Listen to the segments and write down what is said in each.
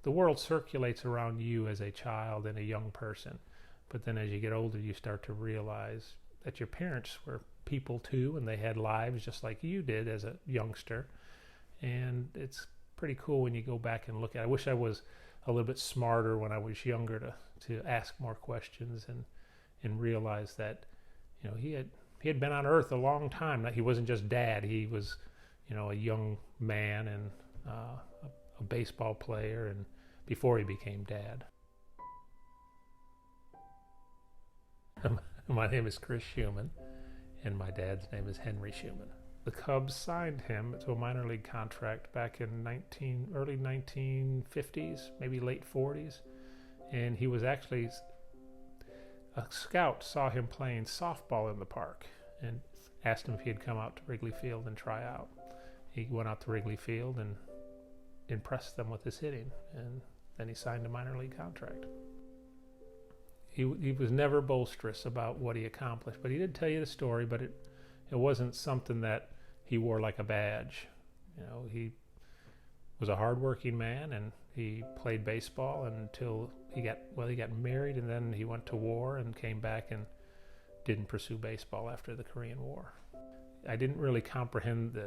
the world circulates around you as a child and a young person. But then as you get older, you start to realize that your parents were people too, and they had lives just like you did as a youngster. And it's pretty cool when you go back and look at it. I wish I was a little bit smarter when I was younger to ask more questions and realize that, he had been on Earth a long time. He wasn't just dad. He was, a young man and a baseball player, and before he became dad. My name is Chris Schumann, and my dad's name is Henry Schumann. The Cubs signed him to a minor league contract back in early 1950s, maybe late 40s, and he was actually a scout saw him playing softball in the park and asked him if he'd come out to Wrigley Field and try out. He went out to Wrigley Field and impressed them with his hitting, and then he signed a minor league contract. He was never boisterous about what he accomplished, but he did tell you the story, but it wasn't something that he wore like a badge. He was a hardworking man, and he played baseball until he got married, and then he went to war and came back and didn't pursue baseball after the Korean War. I didn't really comprehend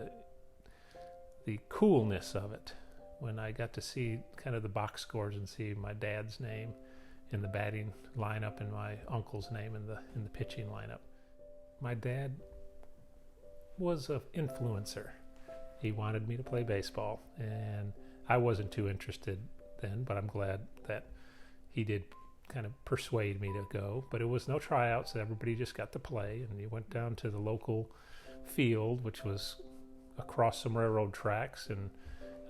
the coolness of it when I got to see kind of the box scores and see my dad's name in the batting lineup and my uncle's name in the pitching lineup. My dad was an influencer. He wanted me to play baseball, and I wasn't too interested then, but I'm glad that he did kind of persuade me to go. But it was no tryouts. Everybody just got to play, and you went down to the local field, which was across some railroad tracks and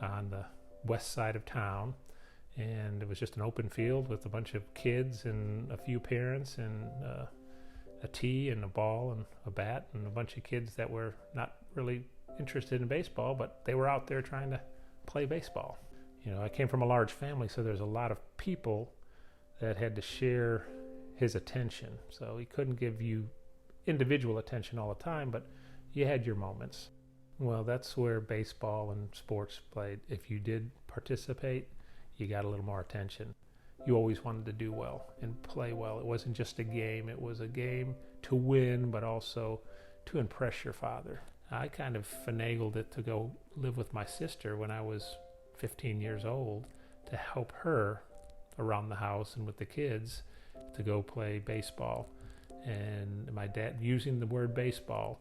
on the west side of town. And it was just an open field with a bunch of kids and a few parents and a tee and a ball and a bat and a bunch of kids that were not really interested in baseball, but they were out there trying to play baseball. I came from a large family, so there's a lot of people that had to share his attention. So he couldn't give you individual attention all the time, but you had your moments. Well, that's where baseball and sports played. If you did participate, you got a little more attention. You always wanted to do well and play well. It wasn't just a game. It was a game to win, but also to impress your father. I kind of finagled it to go live with my sister when I was 15 years old to help her around the house and with the kids to go play baseball. And my dad, using the word baseball,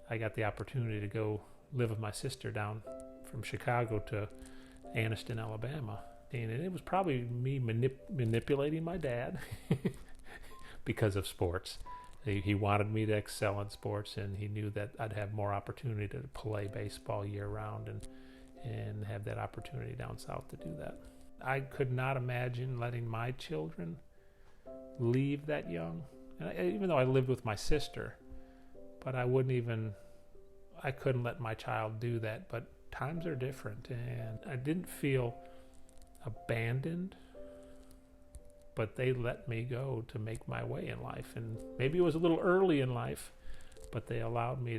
I got the opportunity to go live with my sister down from Chicago to Anniston, Alabama. And it was probably me manipulating my dad because of sports. He wanted me to excel in sports, and he knew that I'd have more opportunity to play baseball year-round and have that opportunity down south to do that. I could not imagine letting my children leave that young. And even though I lived with my sister, but I couldn't let my child do that. But times are different, and I didn't feel abandoned, but they let me go to make my way in life. And maybe it was a little early in life, but they allowed me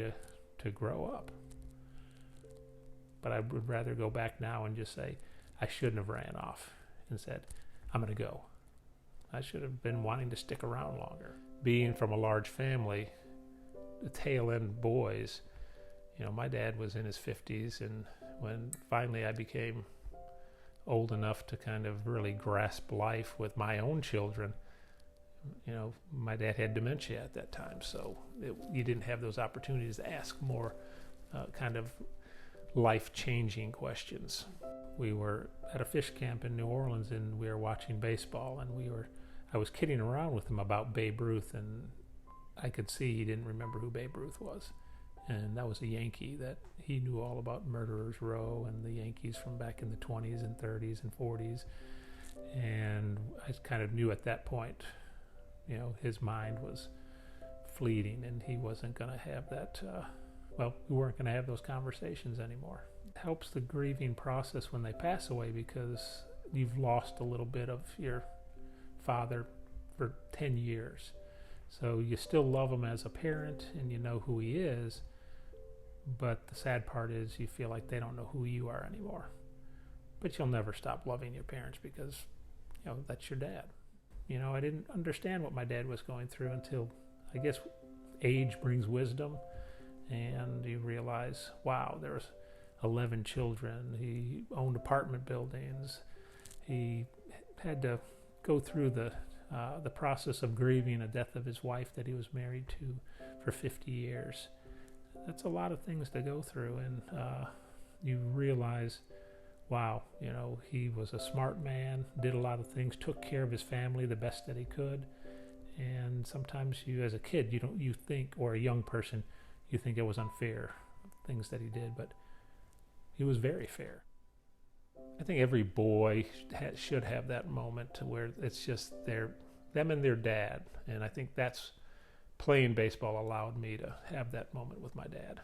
to grow up. But I would rather go back now and just say, I shouldn't have ran off and said, I'm going to go. I should have been wanting to stick around longer. Being from a large family, the tail end boys, my dad was in his 50s, and when finally I became old enough to kind of really grasp life with my own children, my dad had dementia at that time, so you didn't have those opportunities to ask more kind of life-changing questions. We were at a fish camp in New Orleans, and we were watching baseball, and I was kidding around with him about Babe Ruth, and I could see he didn't remember who Babe Ruth was. And that was a Yankee that he knew all about Murderers Row and the Yankees from back in the 20s and 30s and 40s. And I kind of knew at that point, his mind was fleeting, and he wasn't going to have that, we weren't going to have those conversations anymore. It helps the grieving process when they pass away, because you've lost a little bit of your father for 10 years. So you still love him as a parent, and you know who he is, but the sad part is you feel like they don't know who you are anymore. but you'll never stop loving your parents because, that's your dad. I didn't understand what my dad was going through until, I guess, age brings wisdom, and you realize, wow, there was 11 children. He owned apartment buildings. He had to go through the process of grieving the death of his wife that he was married to for 50 years. That's a lot of things to go through, and you realize, wow, he was a smart man, did a lot of things, took care of his family the best that he could. And sometimes you, as a kid, you think, or a young person, you think it was unfair, things that he did, but he was very fair. I think every boy should have that moment to where it's just them and their dad. And I think that's playing baseball allowed me to have that moment with my dad.